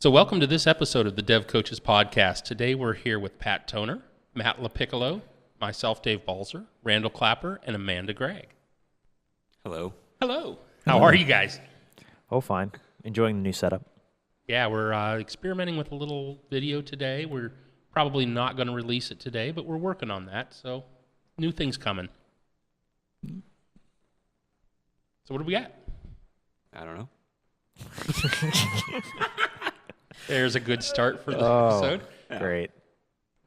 So welcome to this episode of the DevCoaches podcast. Today we're here with Pat Toner, Matt LoPiccolo, myself, Dave Balzer, Randall Clapper, and Amanda Gragg. Hello. Hello. How are you guys? Oh, fine. Enjoying the new setup. Yeah, we're experimenting with a little video today. We're probably not going to release it today, but we're working on that. So new things coming. So what do we got? I don't know. There's a good start for the episode. Yeah. Great.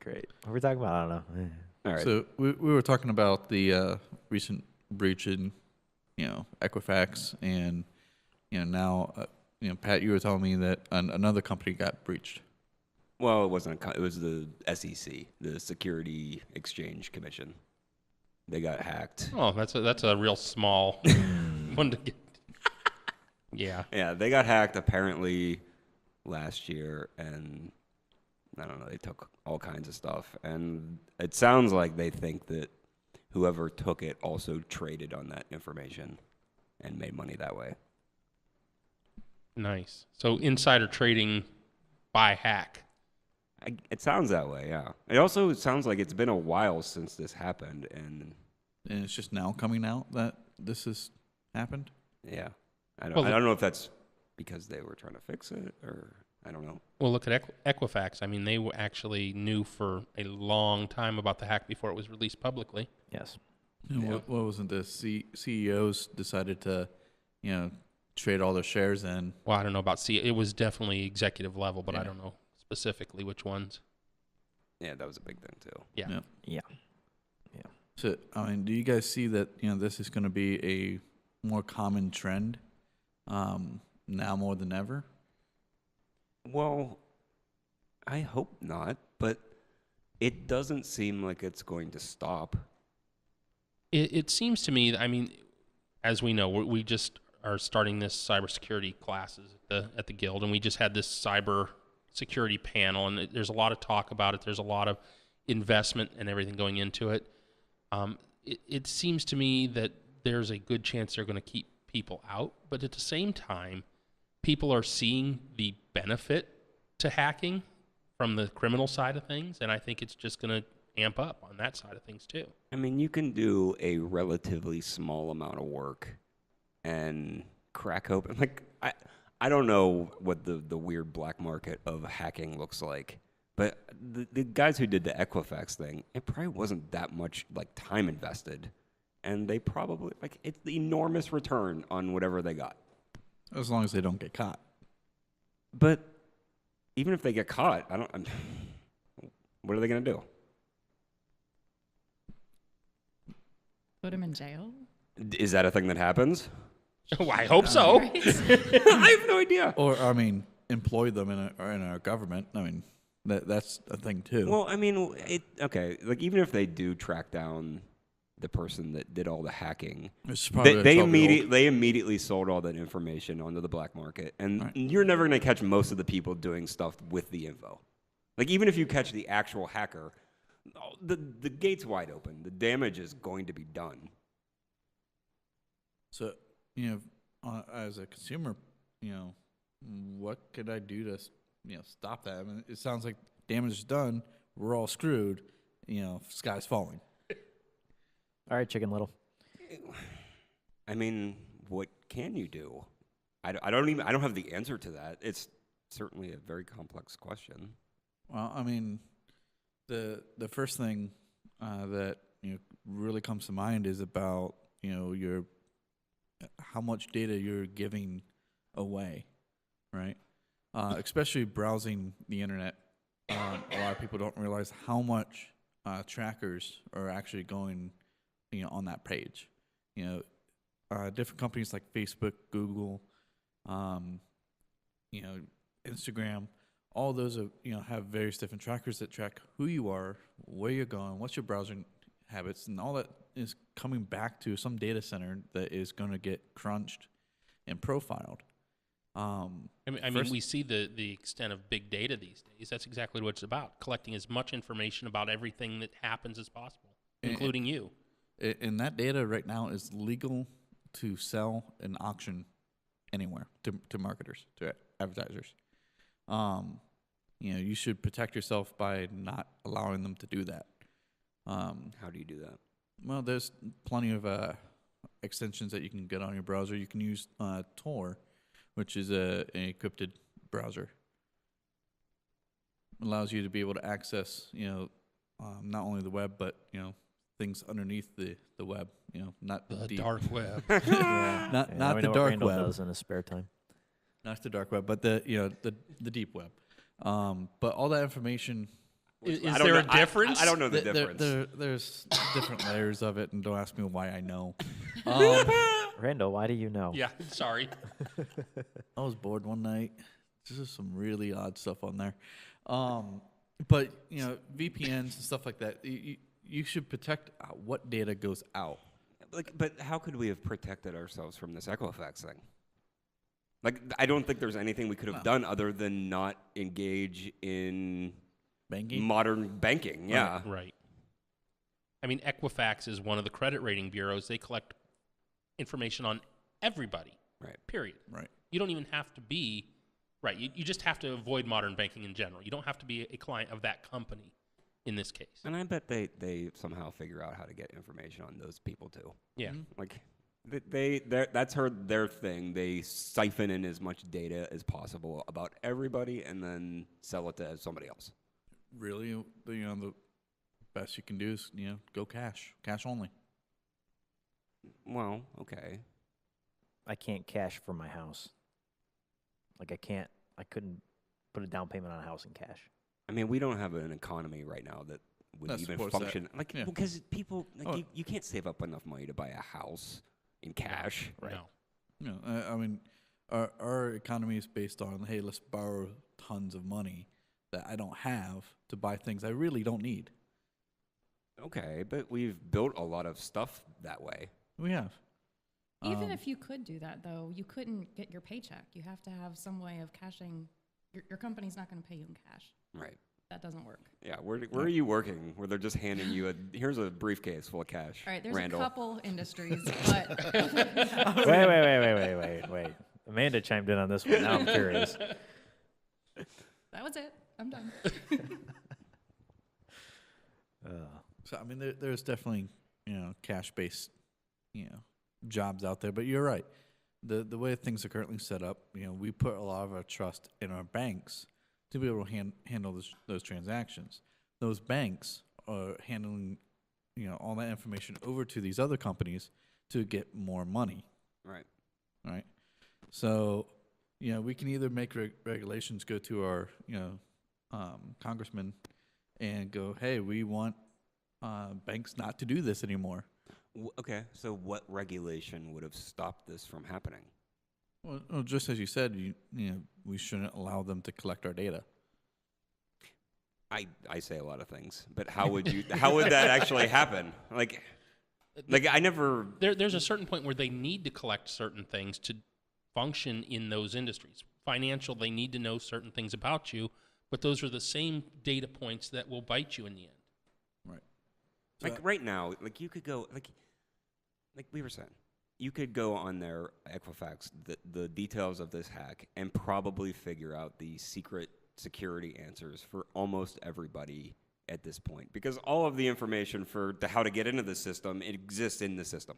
What are we talking about? I don't know. All right. So we were talking about the recent breach in, Equifax, and now, Pat, you were telling me that another company got breached. Well, it wasn't. It was the SEC, the Security Exchange Commission. They got hacked. Oh, that's a real small one to get. Yeah. Yeah, they got hacked apparently last year, and I don't know. They took all kinds of stuff, and it sounds like they think that whoever took it also traded on that information and made money that way. Nice. So insider trading by hack. It sounds that way, yeah. It also sounds like it's been a while since this happened, and And it's just now coming out that this has happened? yeah. I don't know if that's because they were trying to fix it, or I don't know. Well, look at Equifax. I mean, they actually knew for a long time about the hack before it was released publicly. Yes. And Yeah. what wasn't the CEOs decided to, trade all their shares in? Well, I don't know about it was definitely executive level, but I Yeah. don't know specifically which ones. Yeah, that was a big thing too. Yeah. Yeah. So, do you guys see that, this is going to be a more common trend now more than ever? Well, I hope not, but it doesn't seem like it's going to stop. It seems to me, I mean, as we know, we just are starting this cybersecurity classes at the Guild, and we just had this cyber security panel, and there's a lot of talk about it. There's a lot of investment and everything going into it. It seems to me that there's a good chance they're going to keep people out, but at the same time, people are seeing the benefit to hacking from the criminal side of things, and I think it's just going to amp up on that side of things too. I mean, you can do a relatively small amount of work and crack open. Like, I don't know what the weird black market of hacking looks like, but the guys who did the Equifax thing, it probably wasn't that much like time invested, and they probably it's the enormous return on whatever they got. As long as they don't get caught. But even if they get caught, what are they going to do? Put him in jail? Is that a thing that happens? Well, I hope so. Right? I have no idea. Or, employ them in our government. That's a thing too. Well, I mean, like even if they do track down the person that did all the hacking, It's probably they immediately sold all that information onto the black market, and Right. you're never going to catch most of the people doing stuff with the info. Like even if you catch the actual hacker, the gate's wide open. The damage is going to be done. So, as a consumer, what could I do to, stop that? I mean, it sounds like damage is done. We're all screwed. Sky's falling. All right, Chicken Little. I mean, what can you do? I don't have the answer to that. It's certainly a very complex question. Well, the first thing that really comes to mind is about your how much data you're giving away, right? Especially browsing the internet. A lot of people don't realize how much trackers are actually going on that page. Different companies like Facebook, Google, Instagram, all those are, have various different trackers that track who you are, where you're going, what's your browsing habits, and all that is coming back to some data center that is going to get crunched and profiled. I mean, we see the extent of big data these days. That's exactly what it's about, collecting as much information about everything that happens as possible, including you. And that data right now is legal to sell and auction anywhere to marketers, to advertisers. You should protect yourself by not allowing them to do that. How do you do that? Well, there's plenty of extensions that you can get on your browser. You can use Tor, which is an encrypted browser. Allows you to be able to access, not only the web, but things underneath the web. Not The deep, dark web. not Yeah, we the know what dark Randall web, does in his spare time. not the dark web, but the deep web. But all that information. Is I don't there a know- difference? I don't know the difference. There's different layers of it, and don't ask me why I know. Randall, why do you know? Yeah, sorry. I was bored one night. There's just some really odd stuff on there. But VPNs and stuff like that. You should protect what data goes out. But how could we have protected ourselves from this Equifax thing? I don't think there's anything we could have done other than not engage in Banking. modern banking. Yeah. Right. I mean, Equifax is one of the credit rating bureaus. They collect information on everybody. Right. Period. Right. You don't even have to be, right. You just have to avoid modern banking in general. You don't have to be a client of that company in this case. And I bet they somehow figure out how to get information on those people too. Yeah. That's their thing. They siphon in as much data as possible about everybody and then sell it to somebody else. Really, the best you can do is go cash only. Well, okay. I can't cash for my house. I couldn't put a down payment on a house in cash. I mean, we don't have an economy right now that would That even supports that. function. Yeah. Because people, Oh. you can't save up enough money to buy a house in cash. Right. No. I mean, our economy is based on, hey, let's borrow tons of money that I don't have to buy things I really don't need. Okay, but we've built a lot of stuff that way. We have. Even if you could do that, though, you couldn't get your paycheck. You have to have some way of cashing. Your company's not going to pay you in cash. Right. That doesn't work. Yeah, where are you working? Where they're just handing you here's a briefcase full of cash. All right, there's Randall. a couple industries, but Wait. Amanda chimed in on this one. Now I'm curious. that was it. I'm done. So I mean, there's definitely cash-based jobs out there, but you're right. The way things are currently set up, we put a lot of our trust in our banks to be able to handle those transactions. Those banks are handling all that information over to these other companies to get more money. Right. Right. So we can either make regulations go to our congressman and go, hey, we want banks not to do this anymore. Okay, so what regulation would have stopped this from happening? Well, just as you said, we shouldn't allow them to collect our data. I say a lot of things, but how would that actually happen? Like I never. There's a certain point where they need to collect certain things to function in those industries. Financial, they need to know certain things about you, but those are the same data points that will bite you in the end. Right. Like right now, you could go like we were saying, you could go on their Equifax, the details of this hack, and probably figure out the secret security answers for almost everybody at this point, because all of the information to how to get into the system, it exists in the system.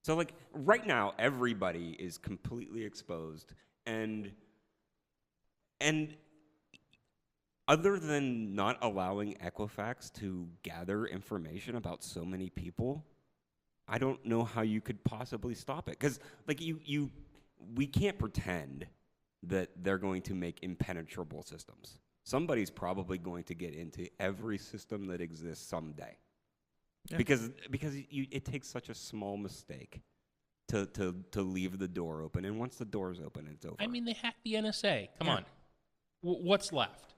So right now, everybody is completely exposed, and other than not allowing Equifax to gather information about so many people, I don't know how you could possibly stop it. Because we can't pretend that they're going to make impenetrable systems. Somebody's probably going to get into every system that exists someday. Yeah. Because it takes such a small mistake to leave the door open, and once the door's open, it's over. I mean, they hacked the NSA. Come on, what's left?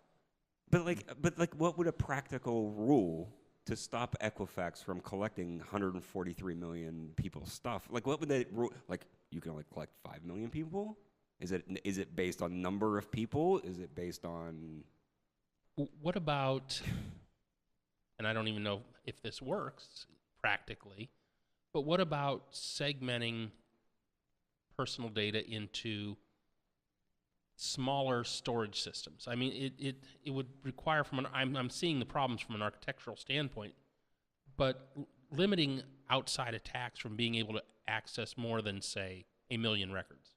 But what would a practical rule to stop Equifax from collecting 143 million people's stuff? What would that rule? You can only collect 5 million people? Is it based on number of people? Is it based on? What about? And I don't even know if this works practically, but what about segmenting personal data into smaller storage systems. I mean, it would require I'm seeing the problems from an architectural standpoint, but limiting outside attacks from being able to access more than, say, 1 million records.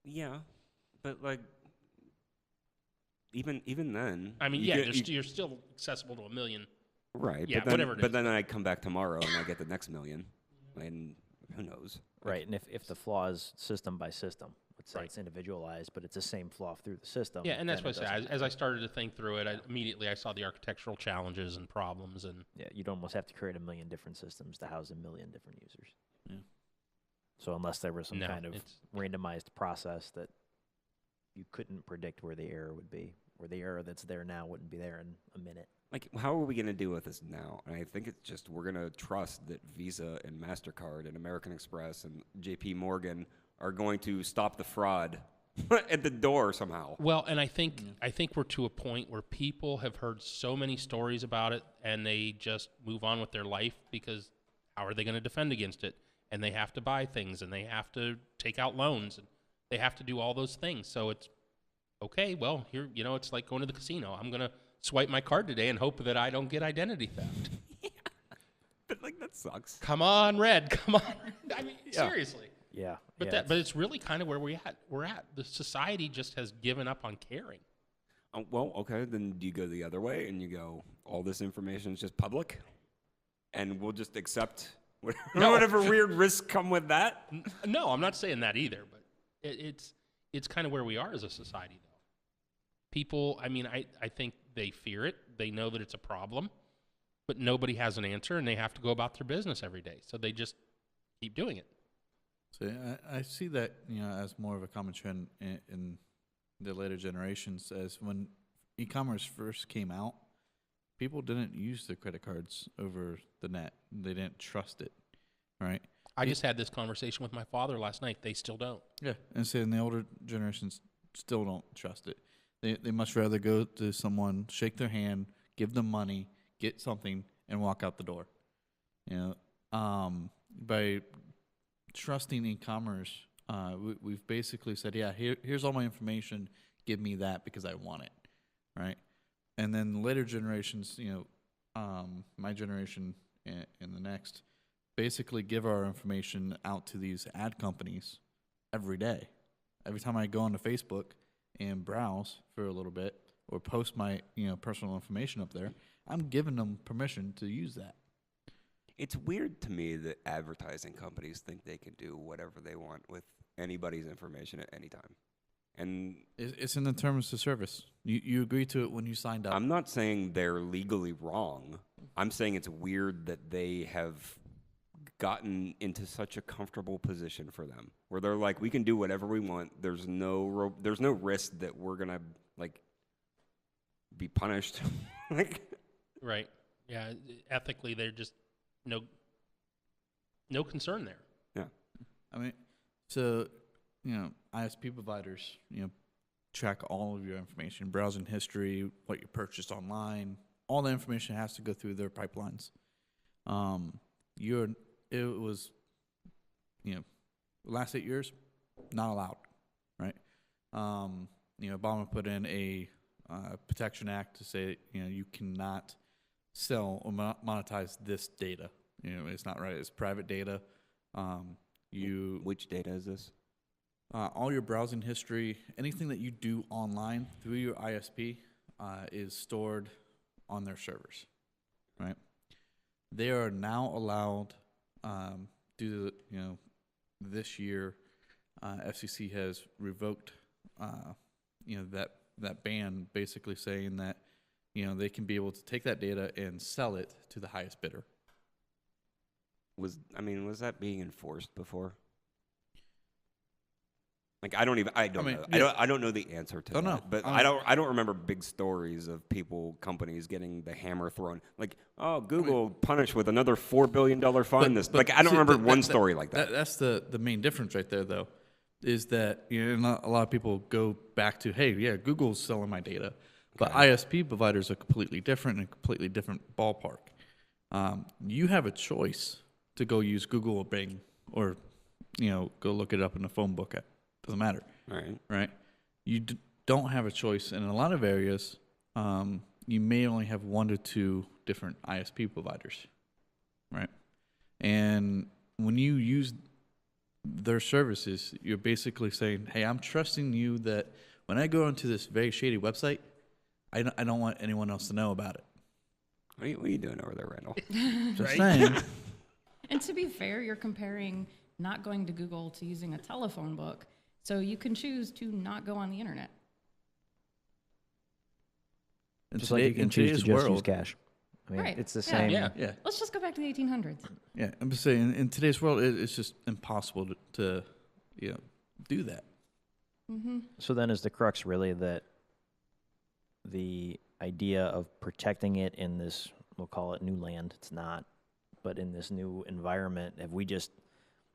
Yeah, but like even then, I mean, you're still accessible to 1 million. Right. Yeah, but then, whatever it but is. then I come back tomorrow and I get the next million, and who knows? Right, and if the flaw is system by system, let's say Right. it's individualized, but it's the same flaw through the system. Yeah, and that's then what it I doesn't said. As I matter. started to think through it, immediately I saw the architectural challenges and problems, and Yeah, you'd almost have to create 1 million different systems to house 1 million different users. Yeah. So unless there was some No, kind of it's- randomized process that you couldn't predict where the error would be, or the error that's there now wouldn't be there in a minute. Like, how are we going to deal with this now? And I think it's just we're going to trust that Visa and MasterCard and American Express and JP Morgan are going to stop the fraud at the door somehow. well, and I think we're to a point where people have heard so many stories about it, and they just move on with their life because how are they going to defend against it? And they have to buy things, and they have to take out loans, and they have to do all those things. So it's okay. Well, here, it's like going to the casino. I'm going to swipe my card today and hope that I don't get identity theft. But, like, that sucks. Come on, Red. Come on. I mean, seriously. Yeah. But yeah, but it's really kind of where we're at. The society just has given up on caring. Well, okay, then do you go the other way and you go, all this information is just public? And we'll just accept whatever weird risks come with that? No, I'm not saying that either, but it's kind of where we are as a society, though. People, I mean, I think they fear it. They know that it's a problem, but nobody has an answer, and they have to go about their business every day. So they just keep doing it. So I see that as more of a common trend in the later generations. As when e-commerce first came out, people didn't use their credit cards over the net. They didn't trust it, right? I just had this conversation with my father last night. They still don't. Yeah, and so the older generations still don't trust it. They much rather go to someone, shake their hand, give them money, get something, and walk out the door. By trusting e-commerce, we've basically said, yeah, here's all my information. Give me that because I want it, right? And then later generations, my generation and the next, basically give our information out to these ad companies every day. Every time I go onto Facebook and browse for a little bit or post my personal information up there, I'm giving them permission to use that. It's weird to me that advertising companies think they can do whatever they want with anybody's information at any time. And It's in the terms of service. You agree to it when you signed up. I'm not saying they're legally wrong. I'm saying it's weird that they have gotten into such a comfortable position for them, where they're like, we can do whatever we want. There's no risk that we're gonna be punished. Right. Yeah. Ethically, they're just no concern there. Yeah. I mean, so, ISP providers, track all of your information, browsing history, what you purchased online. All the information has to go through their pipelines. It was, the last 8 years, not allowed, right? Obama put in a Protection Act to say, you cannot sell or monetize this data. It's not right. It's private data. Which data is this? All your browsing history, anything that you do online through your ISP is stored on their servers, right? They are now allowed, due to this year, FCC has revoked, that ban, basically saying that they can be able to take that data and sell it to the highest bidder. Was that being enforced before? I don't know. Yeah. I don't know the answer to Don't that. know. But I don't remember big stories of companies getting the hammer thrown. Google punished with another $4 billion fine. I don't remember one story like that. That's the main difference right there, though, is that a lot of people go back to, hey, yeah, Google's selling my data, but ISP providers are completely different and a completely different ballpark. You have a choice to go use Google or Bing, or go look it up in the phone book Doesn't matter, Right. right? You don't have a choice. And in a lot of areas, you may only have 1 to 2 different ISP providers, right? And when you use their services, you're basically saying, hey, I'm trusting you that when I go into this very shady website, I don't want anyone else to know about it. What are you doing over there, Randall? Just saying. And to be fair, you're comparing not going to Google to using a telephone book. So you can choose to not go on the internet. Just like you can choose to just use cash. I mean, Right. it's the Yeah. same. Yeah. Let's just go back to the 1800s. Yeah, I'm just saying, in today's world, it's just impossible to do that. Mm-hmm. So then is the crux really that the idea of protecting it in this, we'll call it new land, it's not, but in this new environment, have we just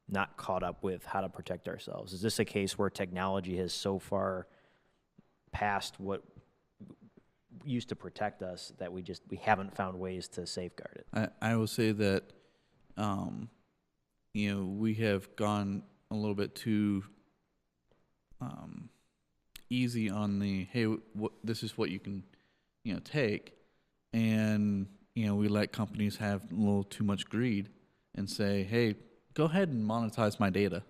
not caught up with how to protect ourselves? Is this a case where technology has so far past what used to protect us that we haven't found ways to safeguard it? I will say that, we have gone a little bit too easy on the, hey, this is what you can, take, and we let companies have a little too much greed and say, hey, go ahead and monetize my data.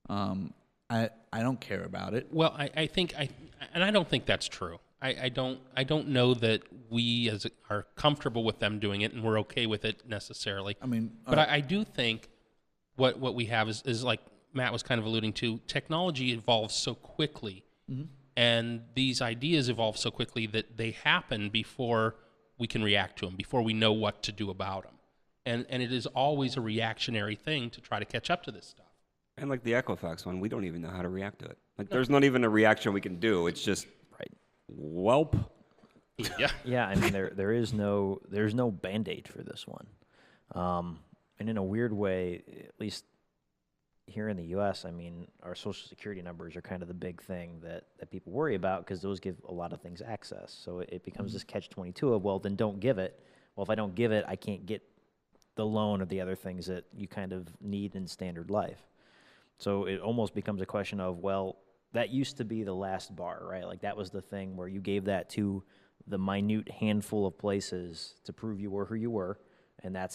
I don't care about it. Well, I think I don't think that's true. I don't know that we are comfortable with them doing it and we're okay with it necessarily. I mean, But I do think what we have is like Matt was kind of alluding to, technology evolves so quickly, and these ideas evolve so quickly that they happen before we can react to them, before we know what to do about them. And it is always a reactionary thing to try to catch up to this stuff. And like the Equifax one, we don't even know how to react to it. Like, there's not even a reaction we can do. It's just, Right. welp. Yeah. Yeah, I mean, there's no Band-Aid for this one. And in a weird way, at least here in the U.S., I mean, our Social Security numbers are kind of the big thing that people worry about because those give a lot of things access. So it becomes this catch-22 of, well, then don't give it. Well, if I don't give it, I can't get the loan or the other things that you kind of need in standard life. So it almost becomes a question of, well, that used to be the last bar, right? Like that was the thing where you gave that to the minute handful of places to prove you were who you were, and that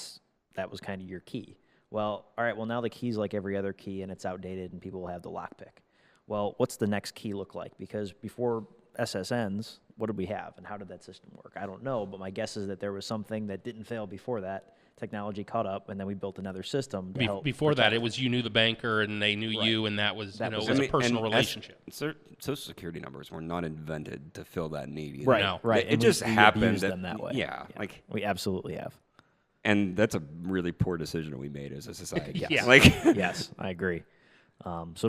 was kind of your key. Well, all right, well now the key's like every other key and it's outdated and people will have the lockpick. Well, what's the next key look like? Because before SSNs, what did we have and how did that system work? I don't know, but my guess is that there was something that didn't fail before that. Technology caught up, and then we built another system to help Before that, protect. it was you knew the banker and they knew Right. you, and that was, That was it was it. a personal And relationship. Social Security numbers were not invented to fill that need either. Right, No. right. It and just we happened abused that- them that way. yeah, like- we absolutely have. And that's a really poor decision we made as a society. Yes. Like, Yes, I agree. So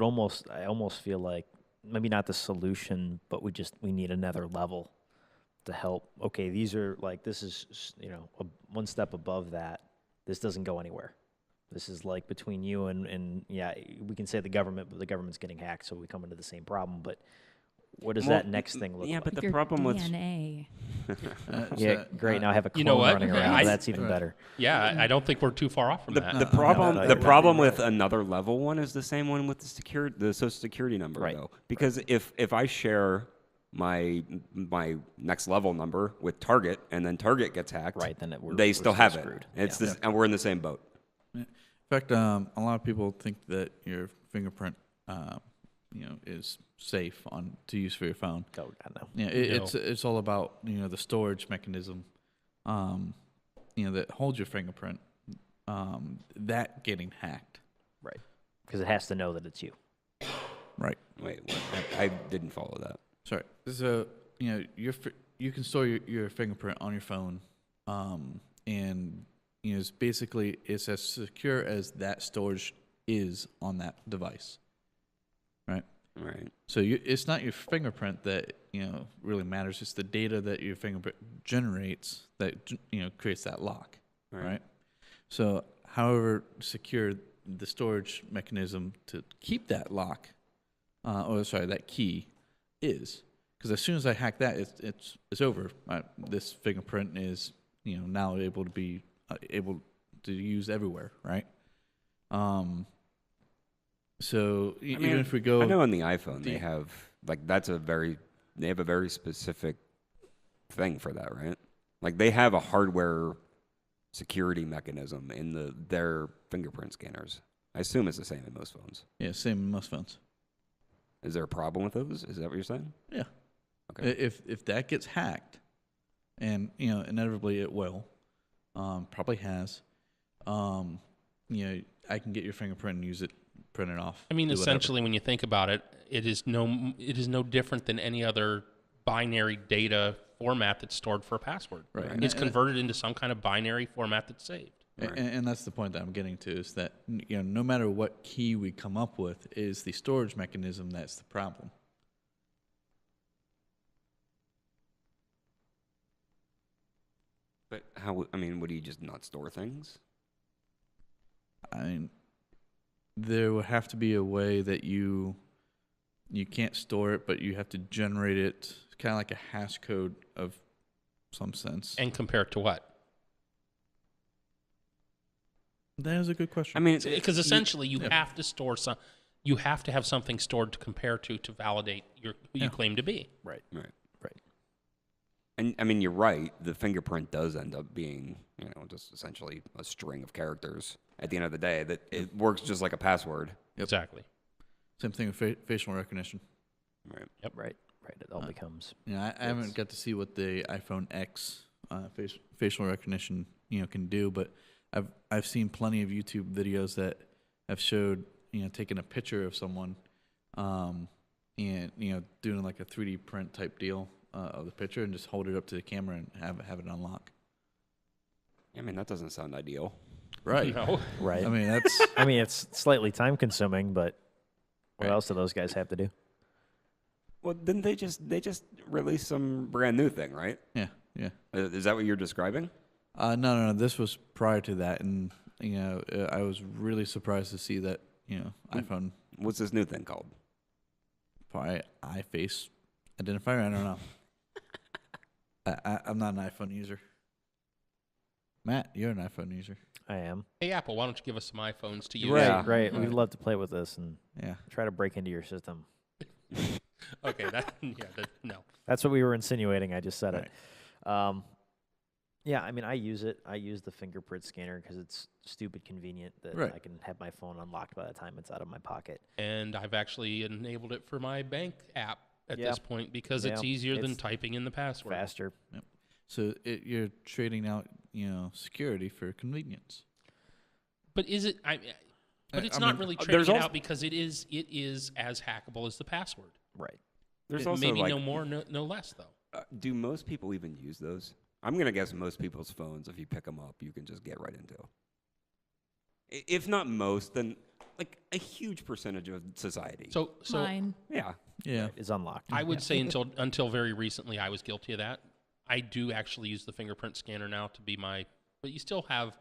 I almost feel like maybe not the solution, but we need another level to help. Okay, these are like, this is, one step above that. This doesn't go anywhere. This is like between you and yeah, we can say the government, but the government's getting hacked, so we come into the same problem. But what does that next thing look yeah, like? but the Your problem with DNA. Yeah, great. Now I have a clone You know what? running around. I- That's even better. Yeah, I don't think we're too far off from that. the problem no, the you're problem with another level one is the same one with the Social Security number, Right. though. Because if I share my next level number with Target and then Target gets hacked, Right, then they we're still have it. screwed. It's Yeah. this, and we're in the same boat. In fact, a lot of people think that your fingerprint, is safe to use for your phone. Oh, God, no. Yeah, it's all about the storage mechanism, that holds your fingerprint, that getting hacked. Right. Because it has to know that it's you. Right. Wait, what? I didn't follow that. Sorry. So you can store your fingerprint on your phone, and it's as secure as that storage is on that device. Right. Right. So it's not your fingerprint that really matters. It's the data that your fingerprint generates that creates that lock, right? So, however secure the storage mechanism to keep that lock, that key is, because as soon as I hack that, it's over. This fingerprint is now able to be able to use everywhere, right? So I even mean, if we go, I know on the iPhone the- they have they have a very specific thing for that, right? Like they have a hardware security mechanism in their fingerprint scanners. I assume it's the same in most phones. yeah, same in most phones. Is there a problem with those? Is that what you're saying? Yeah. Okay. If that gets hacked, and inevitably it will, probably has, I can get your fingerprint and use it, print it off. I mean, do whatever. essentially, when you think about it, it is no different than any other binary data format that's stored for a password. Right. It's converted into some kind of binary format that's saved. And that's the point that I'm getting to, is that no matter what key we come up with, is the storage mechanism that's the problem. But how? I mean, would you just not store things? I mean, there would have to be a way that you can't store it, but you have to generate it, kind of like a hash code of some sense. And compare it to what? That is a good question. I mean, Because essentially, you yeah. have to store some. You have to have something stored to compare to validate who Yeah. you claim to be. Right. right. Right. And I mean, you're right. The fingerprint does end up being, just essentially a string of characters. At the end of the day, that it works just like a password. Yep. Exactly. Same thing with facial recognition. Right. Right. It all becomes. I haven't got to see what the iPhone X facial recognition can do, but I've seen plenty of YouTube videos that have showed taking a picture of someone, and doing like a 3D print type deal of the picture and just hold it up to the camera and have it unlock. I mean, that doesn't sound ideal. Right. No. Right. I mean that's I mean, it's slightly time consuming, but what Right. else do those guys have to do? Well, didn't they just release some brand new thing, right? yeah. Is that what you're describing? No. This was prior to that, and I was really surprised to see that iPhone What's this new thing called? probably iFace identifier. I don't know. I'm not an iPhone user. Matt, you're an iPhone user. I am. Hey, Apple, why don't you give us some iPhones to use? Right. Yeah. Right. Right. We'd love to play with this and Yeah. try to break into your system. Okay. No. That's what we were insinuating. I just said Right. it. Yeah, I mean, I use it. I use the fingerprint scanner because it's stupid convenient that Right. I can have my phone unlocked by the time it's out of my pocket. And I've actually enabled it for my bank app at Yeah. this point because it's Yeah. easier than It's typing in the password. Faster. So you're trading out, security for convenience. But is it? But it's I not mean, really there's trading it also- out because it is as hackable as the password. Right. There's It- also maybe like, no more, no less though. do most people even use those? I'm gonna guess most people's phones, if you pick them up, you can just get right into. If not most, then like a huge percentage of society. So Mine. yeah, Yeah. Is unlocked. I would say until very recently, I was guilty of that. I do actually use the fingerprint scanner now to be my, but you still have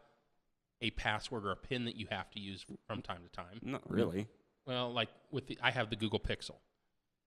a password or a PIN that you have to use from time to time. not really. Well, like I have the Google Pixel,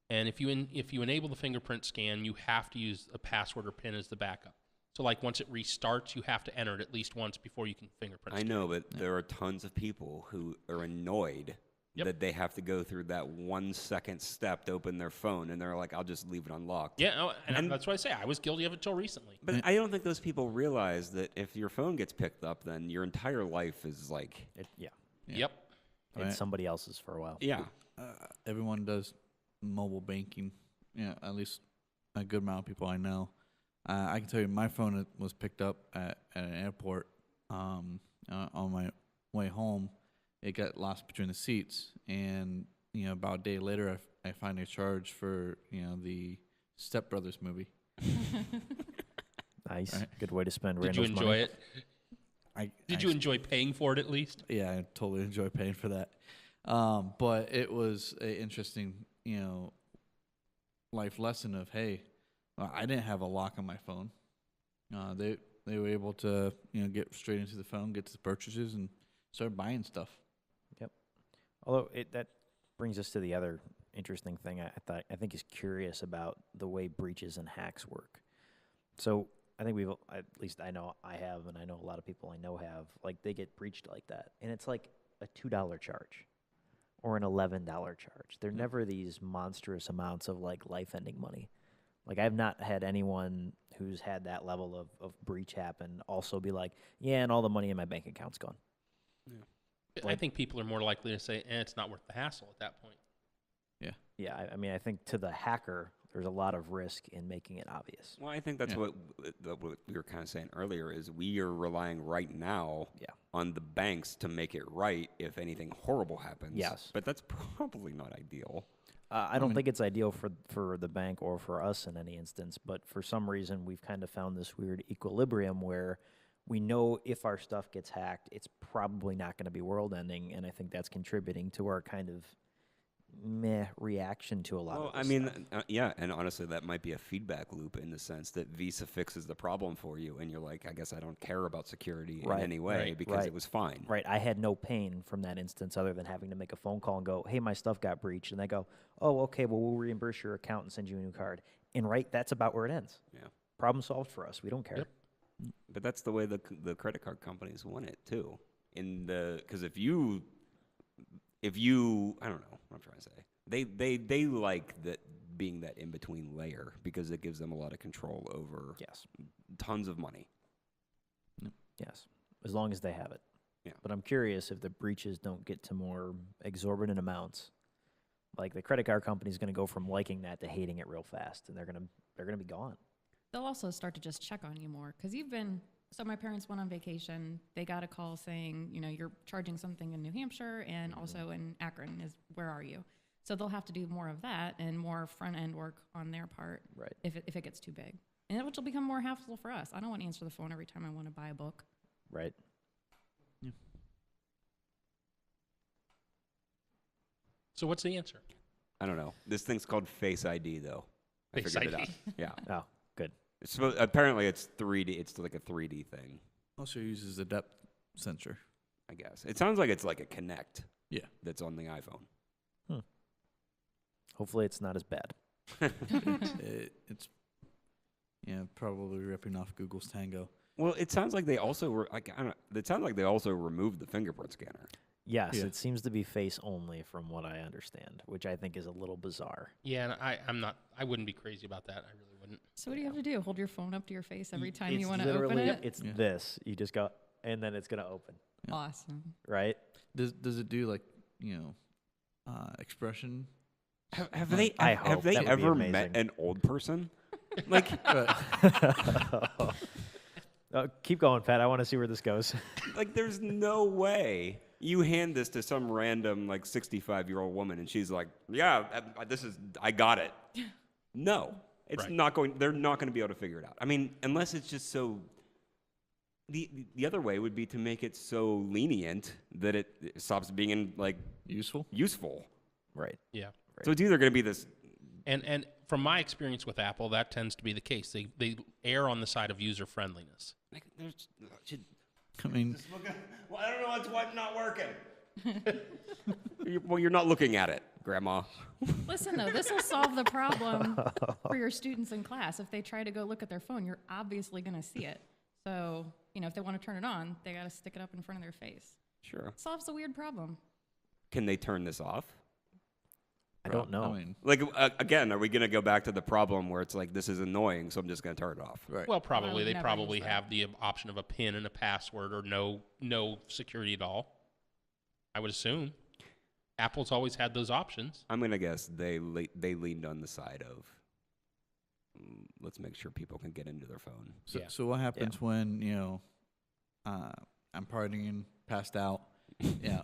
and if you enable the fingerprint scan, you have to use a password or PIN as the backup. So like once it restarts, you have to enter it at least once before you can fingerprint I scan. know, but there are tons of people who are annoyed Yep. that they have to go through that 1 second step to open their phone, and they're like, "I'll just leave it unlocked." Yeah, no, and And- that's what I say. I was guilty of it till recently. But I don't think those people realize that if your phone gets picked up, then your entire life is like, Yeah. Yeah. Yep. Right. It's somebody else's for a while. yeah. Everyone does mobile banking. Yeah, at least a good amount of people I know. I can tell you, my phone was picked up at an airport on my way home. It got lost between the seats, and about a day later, I find a charge for the Step Brothers movie. Nice. Right. Good way to spend Did you Randall's enjoy money. it? Did you enjoy paying for it at least? Yeah, I totally enjoy paying for that. But it was an interesting, life lesson of, hey, I didn't have a lock on my phone. They were able to, get straight into the phone, get to the purchases, and start buying stuff. Although that brings us to the other interesting thing I think is curious about the way breaches and hacks work. So I think at least I know I have, and I know a lot of people I know have, like they get breached like that, and it's like a $2 charge, or an $11 charge. They're never these monstrous amounts of like life-ending money. Like I've not had anyone who's had that level of breach happen also be like, yeah, and all the money in my bank account's gone. I think people are more likely to say, it's not worth the hassle at that point. Yeah, I mean, I think to the hacker, there's a lot of risk in making it obvious. Well, I think that's what we were kind of saying earlier is we are relying right now on the banks to make it right if anything horrible happens. Yes. But that's probably not ideal. I don't think it's ideal for the bank or for us in any instance, but for some reason we've kind of found this weird equilibrium where we know if our stuff gets hacked, it's probably not going to be world-ending, and I think that's contributing to our kind of meh reaction to a lot of this stuff. Yeah, and honestly, that might be a feedback loop in the sense that Visa fixes the problem for you, and you're like, I guess I don't care about security in any way because it was fine. Right. I had no pain from that instance other than having to make a phone call and go, hey, my stuff got breached. And they go, oh, okay, well, we'll reimburse your account and send you a new card. And that's about where it ends. Yeah. Problem solved for us. We don't care. Yep. But that's the way the credit card companies want it, too. Because if you, I don't know what I'm trying to say. They like that being that in-between layer because it gives them a lot of control over tons of money. Yes, as long as they have it. Yeah. But I'm curious if the breaches don't get to more exorbitant amounts. Like the credit card company's going to go from liking that to hating it real fast, and they're going to be gone. They'll also start to just check on you more because so my parents went on vacation. They got a call saying, you're charging something in New Hampshire and also in Akron. Where are you? So they'll have to do more of that and more front end work on their part. Right. If it gets too big, and which will become more hassle for us. I don't want to answer the phone every time I want to buy a book. Right. Yeah. So what's the answer? I don't know. This thing's called Face ID, though. I Face figured ID. it out. Yeah. Oh, good. Apparently, it's 3D. It's like a 3D thing, Also uses a depth sensor. I guess. It sounds like it's like a Kinect. Yeah. That's on the iPhone. Hopefully it's not as bad. It's probably ripping off Google's Tango. Well, it sounds like they also it sounds like they also removed the fingerprint scanner. Yes, Yeah. it seems to be face only from what I understand, which I think is a little bizarre. Yeah, and I wouldn't be crazy about that. I really wouldn't. So what do you have to do? Hold your phone up to your face every time It's you want to open literally- it? It's this. You just go, and then it's going to open, Yeah. Awesome. right? Does it do like expression? Have they I hope. That would be ever amazing. met an old person? Like, Keep going, Pat. I want to see where this goes. like there's no way you hand this to some random like 65-year-old woman and she's like, "Yeah, I got it." No, it's not going. They're not going to be able to figure it out. I mean, unless it's just so. The other way would be to make it so lenient that it stops being useful. Right. Yeah. So it's either going to be this. And from my experience with Apple, that tends to be the case. They err on the side of user friendliness. I mean, Well, I don't know what's not working. Well, you're not looking at it, Grandma. Listen, though, this will solve the problem for your students in class. If they try to go look at their phone, you're obviously going to see it. So, if they want to turn it on, they got to stick it up in front of their face. Sure. It solves a weird problem. Can they turn this off? I don't know. I mean, Like, again, are we going to go back to the problem where it's like, this is annoying, so I'm just going to turn it off? right. Well, probably. would They never probably use that. have the option of a PIN and a password or no security at all. I would assume. Apple's always had those options. I'm going to guess they leaned on the side of, let's make sure people can get into their phone. So, Yeah. so what happens when I'm partying, passed out? Yeah.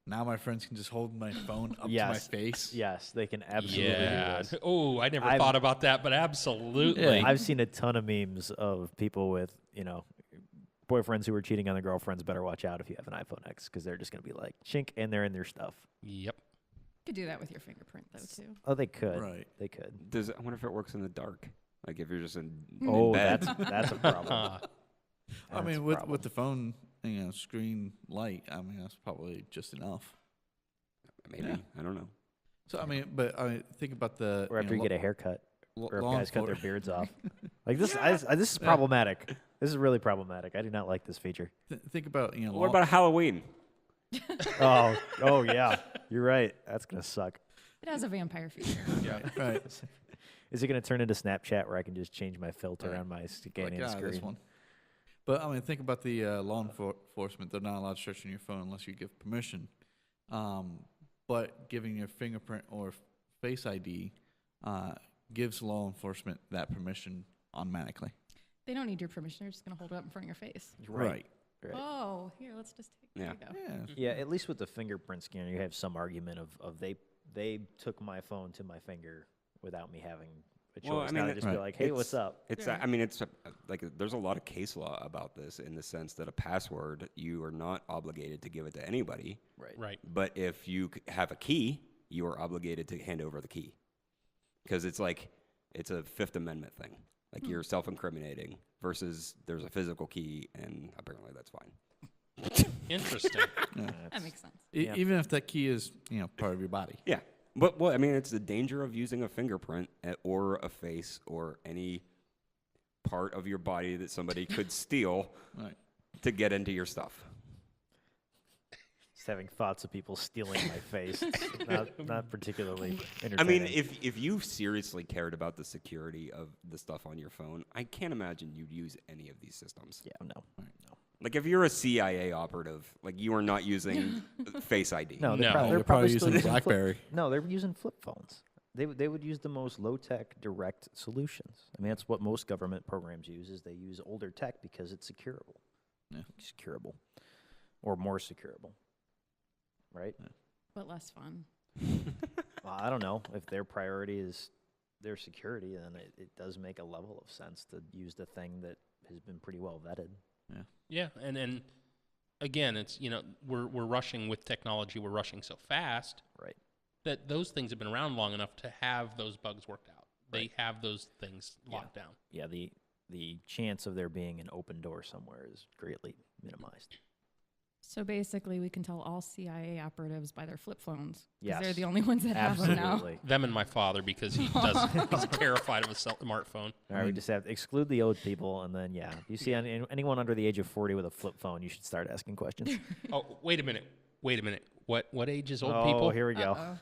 Now my friends can just hold my phone up to my face. Yes, they can absolutely do this. Oh, I never thought about that, but absolutely. I've seen a ton of memes of people with, boyfriends who are cheating on their girlfriends. Better watch out if you have an iPhone X because they're just going to be like, shink, and they're in their stuff. Yep. You could do that with your fingerprint, though, too. Oh, they could. Right. They could. I wonder if it works in the dark. Like if you're just in Oh, bed. that's a problem. I mean, with the phone, screen light, I mean, that's probably just enough. Maybe. Yeah. I don't know. So, I mean, but think about the... Or after you get a haircut, or if law guys cut their enfor- beards off. Like this, this is problematic. This is really problematic. I do not like this feature. Think about, What about Halloween? Oh, yeah. You're right. That's gonna suck. It has a vampire feature. Right. Is it gonna turn into Snapchat where I can just change my filter Right. on my scanning This screen? one. But I mean, think about the law enforcement. They're not allowed to search on your phone unless you give permission. But giving your fingerprint or Face ID gives law enforcement that permission automatically. They don't need your permission. They're just going to hold it up in front of your face. Right. Oh, here, let's just take Yeah. there you go. Yeah. At least with the fingerprint scanner, you have some argument of they took my phone to my finger without me having a choice. Well, I Now mean, they just be right. like, hey, what's up? It's Right. I mean, it's like there's a lot of case law about this in the sense that a password you are not obligated to give it to anybody, Right. but if you have a key, you are obligated to hand over the key because it's a Fifth Amendment thing. Like you're self-incriminating versus there's a physical key, and apparently that's fine. Interesting. That makes sense. Yeah. Even if that key is, part of your body. Yeah. But I mean, it's the danger of using a fingerprint or a face or any part of your body that somebody could steal Right. to get into your stuff. Just having thoughts of people stealing my face. It's not particularly entertaining. I mean, if you seriously cared about the security of the stuff on your phone, I can't imagine you'd use any of these systems. yeah, no. Like if you're a CIA operative, like you are not using Face ID. No, No. they're They're probably probably still using using BlackBerry. No, they're using flip phones. They would use the most low-tech direct solutions. I mean, that's what most government programs use, is they use older tech because it's securable. Yeah. Securable. Or more securable. Right? But less fun. Well, I don't know. If their priority is their security, then it does make a level of sense to use the thing that has been pretty well vetted. Yeah, and again, it's we're rushing with technology. We're rushing so fast Right. that those things have been around long enough to have those bugs worked out. Right. They have those things locked down. Yeah, the chance of there being an open door somewhere is greatly minimized. So basically, we can tell all CIA operatives by their flip phones. Because Yes. they're the only ones that have them now. Absolutely. Them and my father because he's terrified of a smartphone. All right, we just have to exclude the old people, and then, yeah. If you see anyone under the age of 40 with a flip phone, you should start asking questions. Oh, wait a minute. What age is old oh, people? here we go.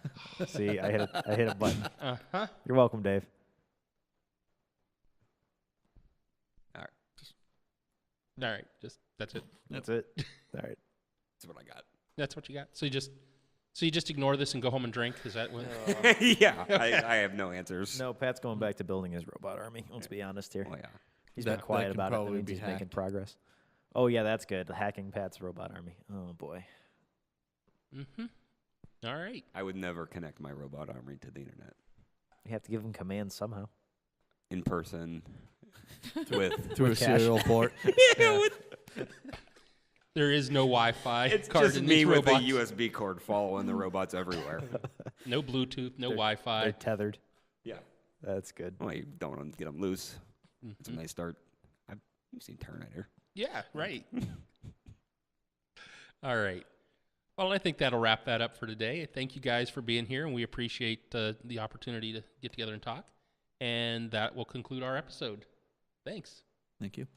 See, I hit a button. Uh-huh. You're welcome, Dave. All right. All right, that's it. That's it. All right. That's what I got. That's what you got. So you just ignore this and go home and drink. Is that what? Yeah, I have no answers. No, Pat's going back to building his robot army. Let's be honest here. Oh, yeah. He's That- been quiet that can about it. That probably means be he's making hacked. progress. Oh, yeah, that's good. Hacking Pat's robot army. Oh, boy. Mm-hmm. All right. I would never connect my robot army to the internet You have to give him commands somehow. in person with. Through a With cash. serial port. There is no Wi-Fi It's card just in me these with robots. a USB cord following the robots everywhere. No Bluetooth, no They're Wi-Fi. tethered. Yeah. That's good. Well, you don't want to get them loose. That's Mhm. when they start. You've seen Terminator. Yeah, right. All right. Well, I think that'll wrap that up for today. Thank you guys for being here, and we appreciate the opportunity to get together and talk. And that will conclude our episode. Thanks. Thank you.